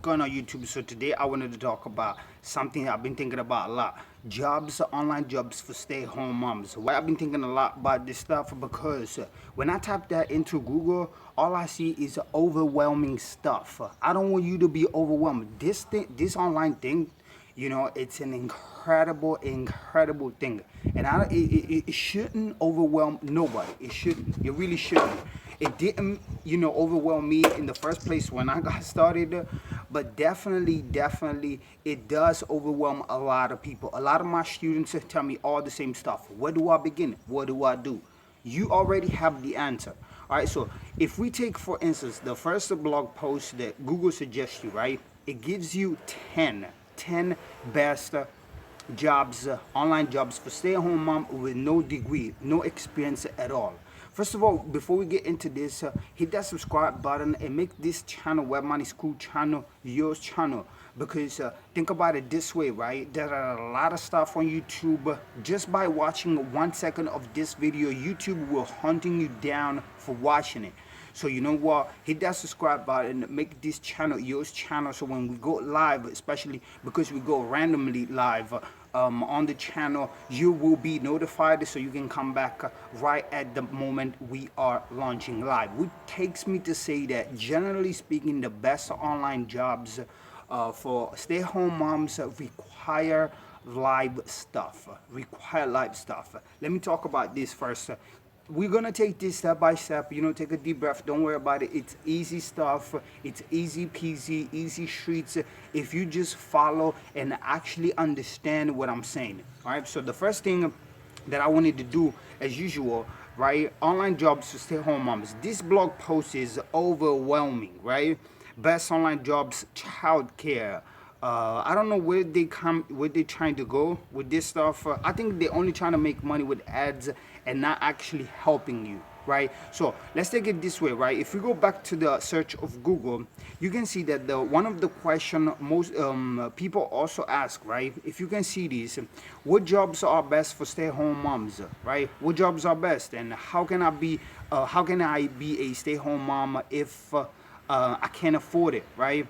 going on YouTube? So today I wanted to talk about something I've been thinking about a lot. Jobs, online jobs for stay-home moms. Why I've been thinking a lot about this stuff? Because when I type that into Google, all I see is overwhelming stuff. I don't want you to be overwhelmed. This online thing, it's an incredible thing, and it shouldn't overwhelm nobody. It shouldn't. It really shouldn't. It didn't, overwhelm me in the first place when I got started, but definitely, it does overwhelm a lot of people. A lot of my students tell me all the same stuff. Where do I begin? What do I do? You already have the answer. All right, so if we take, for instance, the first blog post that Google suggests you, right? It gives you 10 best jobs, online jobs for stay-at-home mom with no degree, no experience at all. First of all, before we get into this, hit that subscribe button and make this channel, Web Money School channel, yours channel. Because think about it this way, right? There are a lot of stuff on YouTube. Just by watching 1 second of this video, YouTube will hunting you down for watching it. So you know what? Hit that subscribe button, make this channel yours channel, so when we go live, especially because we go randomly live on the channel, you will be notified, so you can come back right at the moment we are launching live. Which takes me to say that generally speaking, the best online jobs for stay-home moms require live stuff. Let me talk about this first. We're gonna take this step by step. Take a deep breath. Don't worry about it. It's easy stuff. It's easy peasy, easy streets, if you just follow and actually understand what I'm saying. All right, so the first thing that I wanted to do, as usual, right? Online jobs for stay-home moms. This blog post is overwhelming, right? Best online jobs, childcare. I don't know where they're trying to go with this stuff. I think they're only trying to make money with ads and not actually helping you, right? So let's take it this way, right? If we go back to the search of Google, you can see that one of the question most people also ask, right? If you can see these, what jobs are best for stay-at-home moms, right? What jobs are best, and how can I be a stay-at-home mom if I can't afford it, right?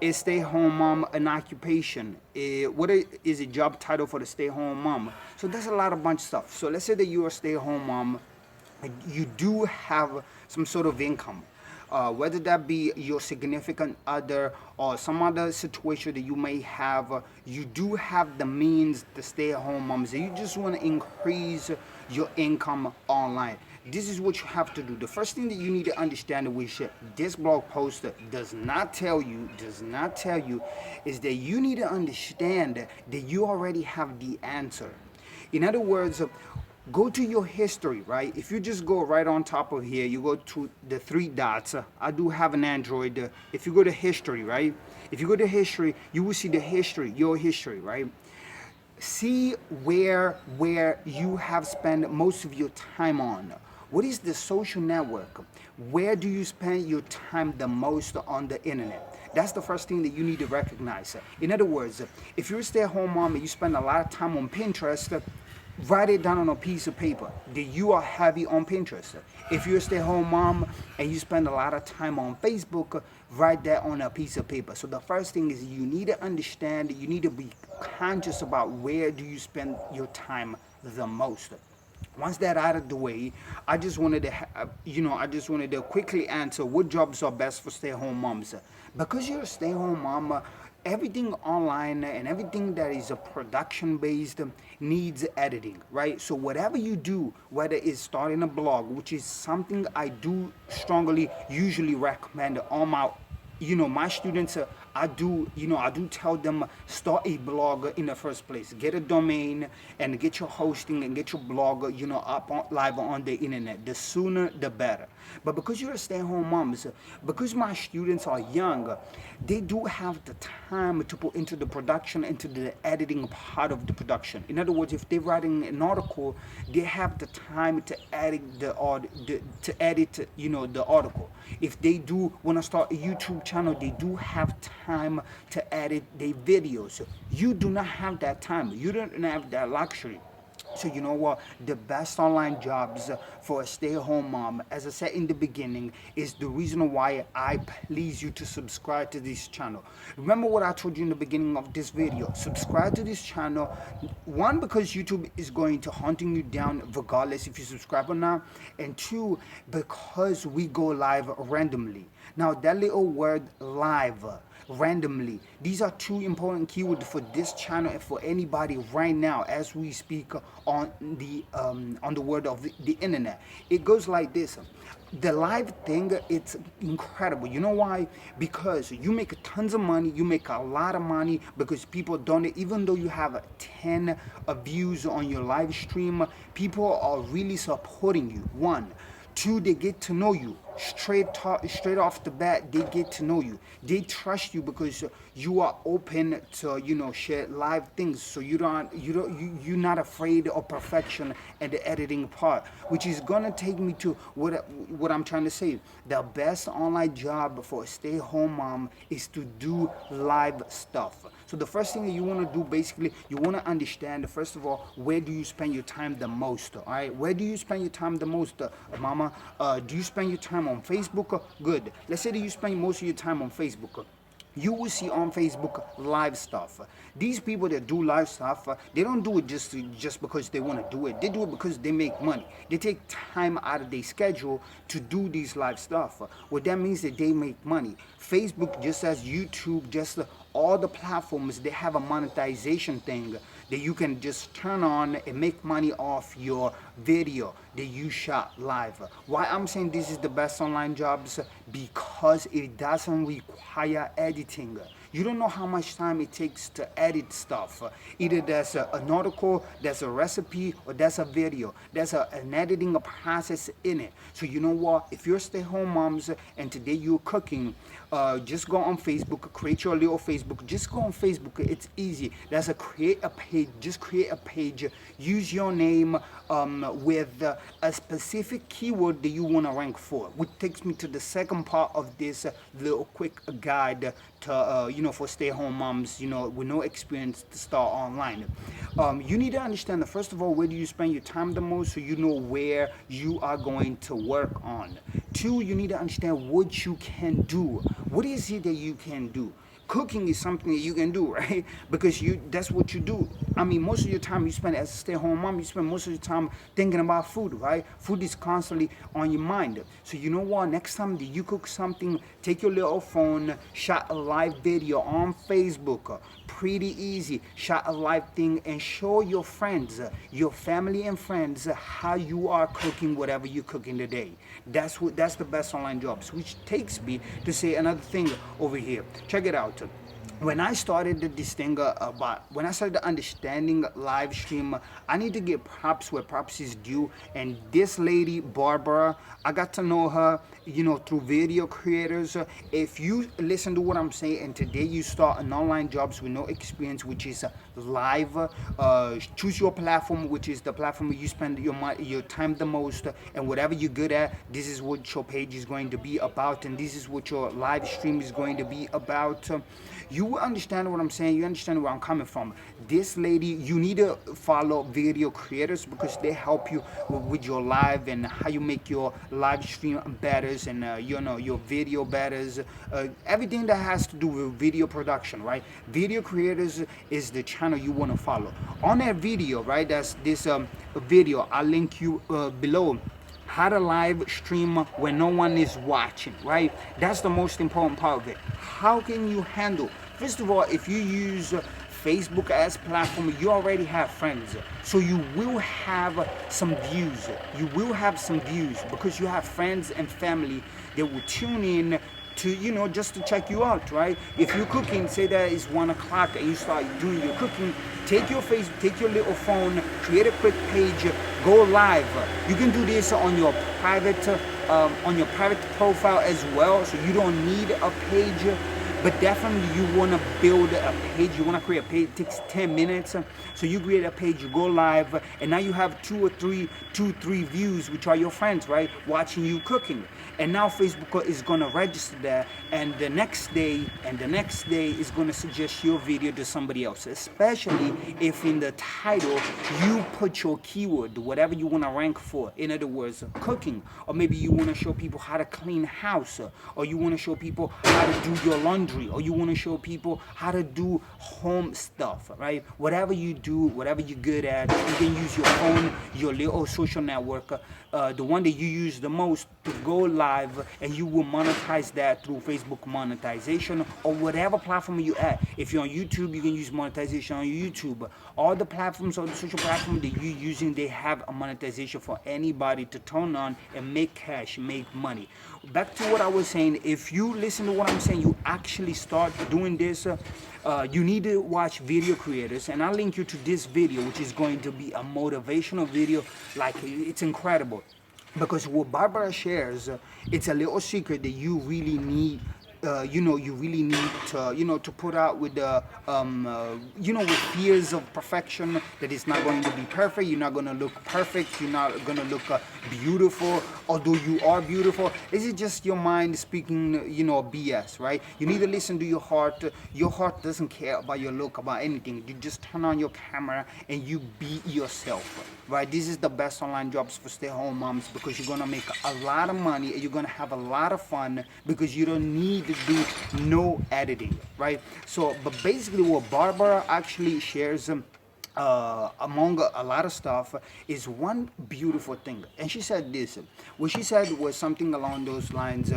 Is stay-home mom an occupation? What is a job title for the stay-home mom? So that's a lot of bunch of stuff. So let's say that you're a stay-home mom, you do have some sort of income. Whether that be your significant other or some other situation that you may have, you do have the means to stay at home moms. You just want to increase your income online. This is what you have to do. The first thing that you need to understand, which this blog post does not tell you, is that you need to understand that you already have the answer. In other words, go to your history, right? If you just go right on top of here, you go to the 3 dots. I do have an Android. If you go to history, right? If you go to history, you will see the history, your history, right? See where you have spent most of your time on. What is the social network? Where do you spend your time the most on the internet? That's the first thing that you need to recognize. In other words, if you're a stay-at-home mom and you spend a lot of time on Pinterest, write it down on a piece of paper that you are heavy on Pinterest. If you're a stay-at-home mom and you spend a lot of time on Facebook, write that on a piece of paper. So the first thing is you need to understand, you need to be conscious about where do you spend your time the most. Once that out of the way, I just wanted to quickly answer what jobs are best for stay-at-home moms. Because you're a stay-at-home mom, everything online and everything that is a production based needs editing, right? So whatever you do, whether it's starting a blog, which is something I do strongly usually recommend on my students, I do tell them start a blog in the first place. Get a domain and get your hosting and get your blog, up live on the internet. The sooner, the better. But because you're a stay-at-home moms, because my students are young, they do have the time to put into the production, into the editing part of the production. In other words, if they're writing an article, they have the time to edit the article. If they do want to start a YouTube channel, they do have time to edit their videos. You do not have that time. You don't have that luxury. So you know what? The best online jobs for a stay-at-home mom, as I said in the beginning, is the reason why I please you to subscribe to this channel. Remember what I told you in the beginning of this video. Subscribe to this channel. One, because YouTube is going to hunting you down regardless if you subscribe or not. And two, because we go live randomly. Now that little word live, randomly, these are two important keywords for this channel and for anybody right now as we speak on the word of the internet. It goes like this. The live thing, it's incredible. You know why? Because you make tons of money, you make a lot of money because people donate. Even though you have 10 views on your live stream, people are really supporting you. One. Two, they get to know you. Straight off the bat, they get to know you. They trust you because you are open to, share live things. So you're not afraid of perfection and the editing part, which is gonna take me to what I'm trying to say. The best online job for a stay-home mom is to do live stuff. So the first thing that you want to do, basically, you want to understand, first of all, where do you spend your time the most, all right? Where do you spend your time the most, mama? Do you spend your time on Facebook? Good. Let's say that you spend most of your time on Facebook. You will see on Facebook live stuff. These people that do live stuff, they don't do it just because they want to do it. They do it because they make money. They take time out of their schedule to do these live stuff. What that means that they make money. Facebook, just as YouTube, just all the platforms, they have a monetization thing that you can just turn on and make money off your video that you shot live. Why I'm saying this is the best online jobs? Because it doesn't require editing. You don't know how much time it takes to edit stuff. Either there's an article, there's a recipe, or there's a video. There's an editing process in it. So you know what? If you're stay-home moms and today you're cooking, just go on Facebook, create your little Facebook. Just go on Facebook. It's easy. There's create a page. Just create a page. Use your name with a specific keyword that you want to rank for, which takes me to the second part of this little quick guide to for stay-home moms, with no experience to start online. You need to understand that first of all, where do you spend your time the most, so you know where you are going to work on. Two, you need to understand what you can do. What is it that you can do? Cooking is something that you can do, right? Because that's what you do. I mean, most of your time you spend as a stay-at-home mom, you spend most of your time thinking about food, right? Food is constantly on your mind. So you know what? Next time that you cook something, take your little phone, shot a live video on Facebook. Pretty easy. Shot a live thing and show your friends, your family and friends, how you are cooking whatever you're cooking today. That's the best online jobs, which takes me to say another thing over here. Check it out. When I started this thing when I started understanding live stream, I need to give props where props is due. And this lady, Barbara, I got to know her, through video creators. If you listen to what I'm saying and today you start an online jobs with no experience, which is live, choose your platform, which is the platform where you spend your time the most, and whatever you're good at, this is what your page is going to be about, and this is what your live stream is going to be about. You understand what I'm saying? You understand where I'm coming from. This lady, you need to follow video creators because they help you with your live and how you make your live stream better, and your video better, everything that has to do with video production, right? Video creators is the channel you want to follow. On that video, right, that's this video, I'll link you below. How to live stream when no one is watching, right? That's the most important part of it. How can you handle? First of all, if you use Facebook as platform, you already have friends, so you will have some views. You will have some views because you have friends and family that will tune in to, just to check you out, right? If you're cooking, say that it's 1 o'clock and you start doing your cooking, take your little phone, create a quick page, go live. You can do this on your private profile as well, so you don't need a page. But definitely you want to build a page, you want to create a page. It takes 10 minutes. So you create a page, you go live, and now you have two, three views, which are your friends, right, watching you cooking. And now Facebook is going to register that, and the next day is going to suggest your video to somebody else, especially if in the title you put your keyword, whatever you want to rank for. In other words, cooking, or maybe you want to show people how to clean house, or you want to show people how to do your laundry, or you want to show people how to do home stuff, right? Whatever you do, whatever you're good at, you can use your phone, your little social network, the one that you use the most, to go live, and you will monetize that through Facebook monetization or whatever platform you at. If you're on YouTube, you can use monetization on YouTube. All the platforms, all the social platforms that you're using, they have a monetization for anybody to turn on and make cash, make money. Back to what I was saying, if you listen to what I'm saying, you actually start doing this, you need to watch video creators, and I'll link you to this video, which is going to be a motivational video. Like, it's incredible, because what Barbara shares, it's a little secret that you really need. You really need to, to put out with the, with fears of perfection, that it's not going to be perfect. You're not going to look perfect. You're not going to look beautiful, although you are beautiful. This is just your mind speaking, BS, right? You need to listen to your heart. Your heart doesn't care about your look, about anything. You just turn on your camera and you be yourself, right? This is the best online jobs for stay-at-home moms, because you're going to make a lot of money and you're going to have a lot of fun, because you don't need to do no editing, right? So, but basically what Barbara actually shares, among a lot of stuff, is one beautiful thing. And she said this. What she said was something along those lines.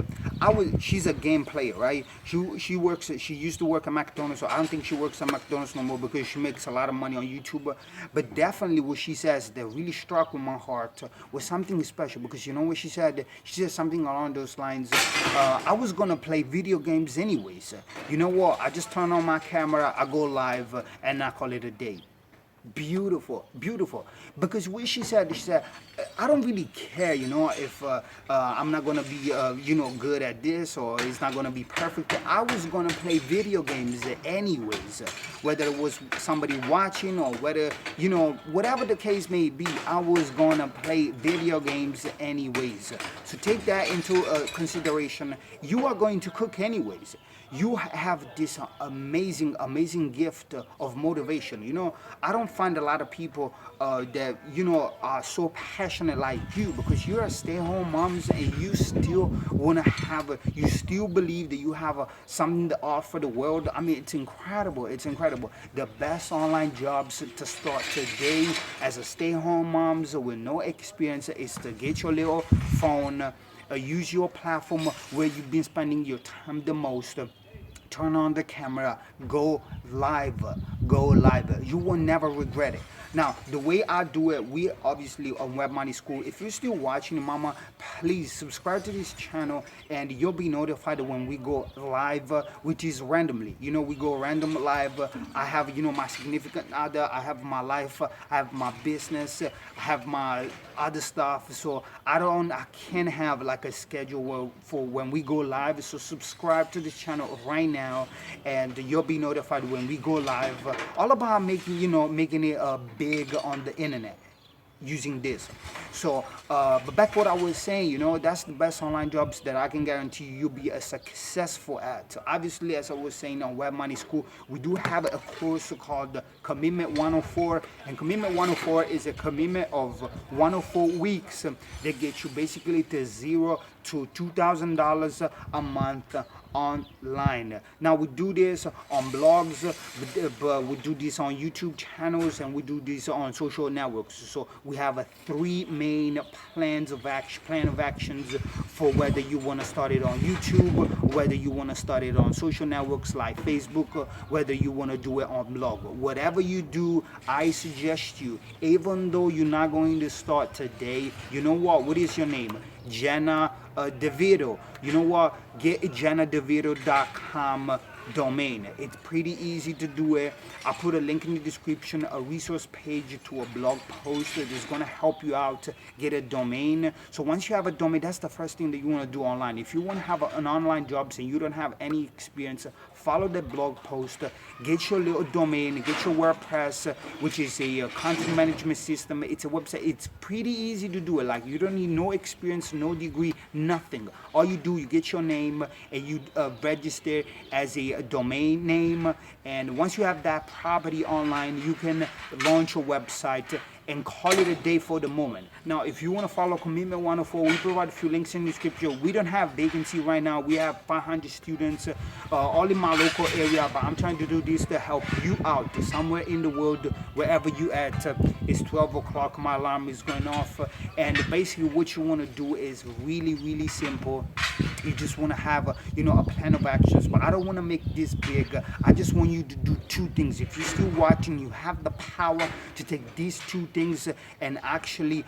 She's a game player, right? She used to work at McDonald's, so I don't think she works at McDonald's no more, because she makes a lot of money on YouTube. But definitely what she says that really struck with my heart was something special, because you know what she said? She said something along those lines. I was gonna play video games anyways. You know what? I just turn on my camera, I go live, and I call it a day. Beautiful, beautiful. Because what she said, I don't really care, if I'm not gonna be, good at this, or it's not gonna be perfect. I was gonna play video games anyways, whether it was somebody watching, or whether, whatever the case may be, I was gonna play video games anyways. So take that into consideration. You are going to cook anyways. You have this amazing gift of motivation. I don't find a lot of people that are so passionate like you, because you're a stay-at-home moms, and you still want to you still believe that you have something to offer the world. I mean, it's incredible. It's incredible. The best online jobs to start today as a stay-at-home moms with no experience is to get your little phone, use your platform where you've been spending your time the most. Turn on the camera, go live. You will never regret it. Now, the way I do it, we obviously on Web Money School. If you're still watching, mama, please subscribe to this channel, and you'll be notified when we go live, which is randomly. We go random live. I have, my significant other, I have my life, I have my business, I have my other stuff. So I can't have like a schedule for when we go live. So subscribe to this channel right now, and you'll be notified when we go live. All about making it big on the internet using this. So but back what I was saying, that's the best online jobs that I can guarantee you'll be successful at. So obviously, as I was saying, on Web Money School, we do have a course called Commitment 104, and Commitment 104 is a commitment of 104 weeks that gets you basically to $0 to $2,000 a month online. Now we do this on blogs, but we do this on YouTube channels, and we do this on social networks. So we have three main plans of actions for whether you want to start it on YouTube, whether you want to start it on social networks like Facebook, whether you want to do it on blog. Whatever you do, I suggest you, even though you're not going to start today, you know what is your name? Jenna DeVito. You know what? Get JennaDeVito.com domain. It's pretty easy to do it. I put a link in the description, a resource page to a blog post that is going to help you out to get a domain. So once you have a domain, that's the first thing that you want to do online. If you want to have an online job and you don't have any experience, follow the blog post, get your little domain, get your WordPress, which is a content management system. It's a website. It's pretty easy to do it. Like, you don't need no experience, no degree, nothing. All you do, you get your name and you register as a domain name. And once you have that property online, you can launch your website and call it a day for the moment. Now, if you want to follow Commitment 104, we provide a few links in the description. We don't have vacancy right now. We have 500 students all in my local area, but I'm trying to do this to help you out somewhere in the world, wherever you at. It's 12 o'clock, my alarm is going off. And basically what you want to do is really, really simple. You just want to have a plan of actions, but I don't want to make this big. I just want you to do two things. If you're still watching, you have the power to take these two things and actually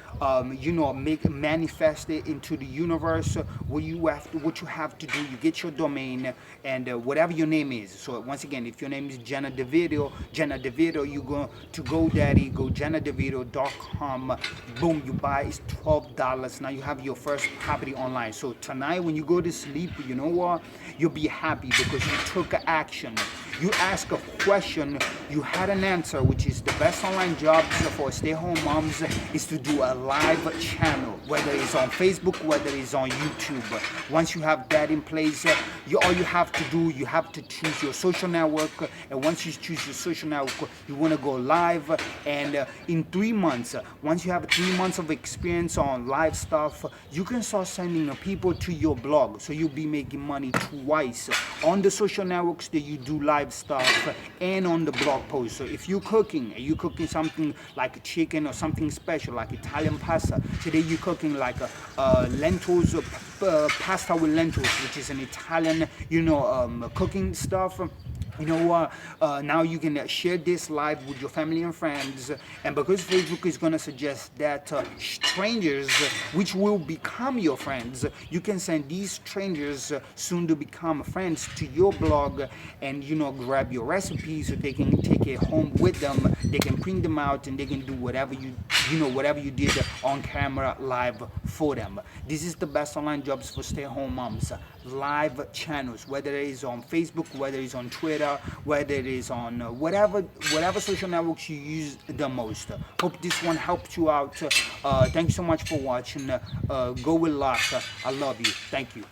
manifest it into the universe. What you have to do, you get your domain and whatever your name is. So once again, if your name is Jenna DeVito, you go to GoDaddy, go JennaDeVito.com, boom, you buy. It's $12. Now you have your first property online. So tonight when you go to sleep, you know what, you'll be happy because you took action. You ask a question, you had an answer, which is the best online jobs for stay-home moms is to do a live channel, whether it's on Facebook, whether it's on YouTube. Once you have that in place, all you have to do, you have to choose your social network, and once you choose your social network, you want to go live, and in 3 months, once you have 3 months of experience on live stuff, you can start sending people to your blog, so you'll be making money twice on the social networks that you do live stuff and on the blog post. So if you're cooking something like chicken or something special like Italian pasta, today you're cooking like lentils, pasta with lentils, which is an Italian cooking stuff. You know what? Now you can share this live with your family and friends, and because Facebook is gonna suggest that strangers, which will become your friends, you can send these strangers soon to become friends to your blog, and grab your recipes so they can take it home with them. They can print them out and they can do whatever whatever you did on camera live for them. This is the best online jobs for stay-home moms. Live channels, whether it is on Facebook, whether it's on Twitter, whether it is on whatever social networks you use the most. Hope this one helped you out. Thank you so much for watching. Go with luck. I love you. Thank you.